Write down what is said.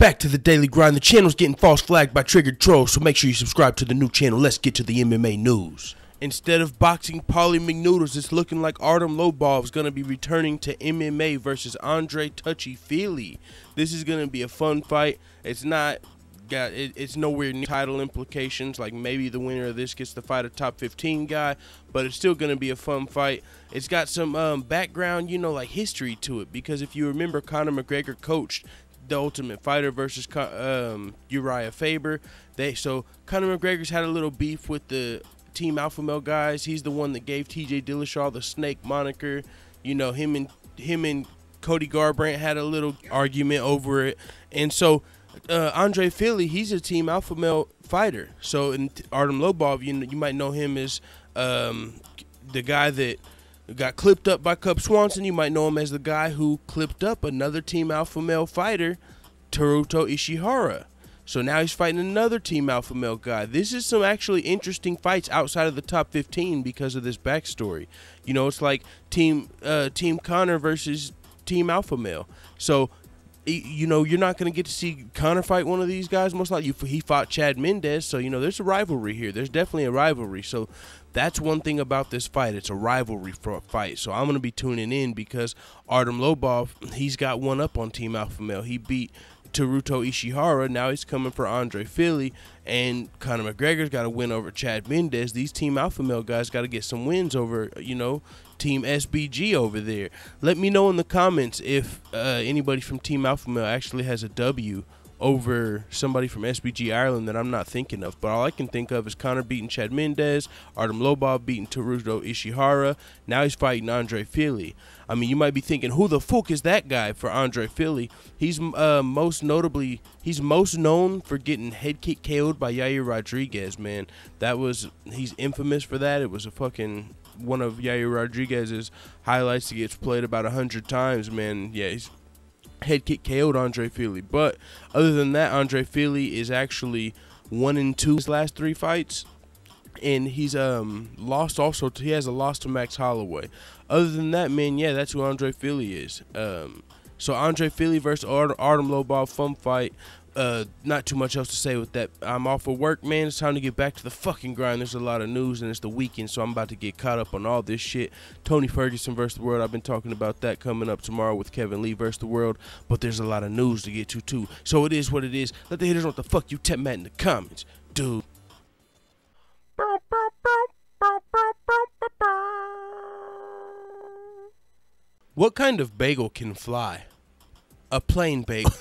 Back to the daily grind. The channel's getting false flagged by triggered trolls, so make sure you subscribe to the new channel. Let's get to the MMA news. Instead of boxing Paulie McNoodles, it's looking like Artem Lobov is going to be returning to MMA versus Touchy Fili. This is going to be a fun fight. It's nowhere near title implications. Like maybe the winner of this gets to fight a top 15 guy, but it's still going to be a fun fight. It's got some background, like history to it, because if you remember, Conor McGregor coached The Ultimate Fighter versus Uriah Faber. So Conor McGregor's had a little beef with the Team Alpha Male guys. He's the one that gave TJ Dillashaw the Snake moniker. Him and Cody Garbrandt had a little argument over it, and so Andre Fili, he's a Team Alpha Male fighter. So in Artem Lobov, you might know him as the guy that got clipped up by Cub Swanson. You might know him as the guy who clipped up another Team Alpha Male fighter, Teruto Ishihara. So now he's fighting another Team Alpha Male guy. This is some actually interesting fights outside of the top 15 because of this backstory. It's like Team Conor versus Team Alpha Male. So you're not going to get to see Conor fight one of these guys. Most likely he fought Chad Mendez. So, there's a rivalry here. There's definitely a rivalry. So that's one thing about this fight. It's a rivalry fight. So I'm going to be tuning in because Artem Lobov, he's got one up on Team Alpha Male. He beat Teruto Ishihara. Now he's coming for Andre Fili, and Conor McGregor's got to win over Chad Mendez. These Team Alpha Male guys got to get some wins over, Team SBG over there. Let me know in the comments if anybody from Team Alpha Male actually has a W over somebody from SBG Ireland that I'm not thinking of. But all I can think of is Conor beating Chad Mendez, Artem Lobov beating Teruto Ishihara. Now he's fighting Andre Fili. I mean, you might be thinking, who the fuck is that guy for Andre Fili? He's most known for getting head kick KO'd by Yair Rodriguez, man. He's infamous for that. It was one of Yair Rodriguez's highlights. He gets played about 100 times, man. Yeah, he's head kick KO'd Andre Fili. But other than that, Andre Fili is actually 1-2 his last 3 fights, and he's lost also. He has a loss to Max Holloway. Other than that, man, yeah, that's who Andre Fili is. So Andre Fili versus Artem Lobov, fun fight. Not too much else to say with that. I'm off of work, man. It's time to get back to the fucking grind. There's a lot of news, and it's the weekend, so I'm about to get caught up on all this shit. Tony Ferguson versus the World. I've been talking about that coming up tomorrow with Kevin Lee versus the World, but there's a lot of news to get to, too. So it is what it is. Let the haters know what the fuck you tap at in the comments, dude. What kind of bagel can fly? A plain bagel.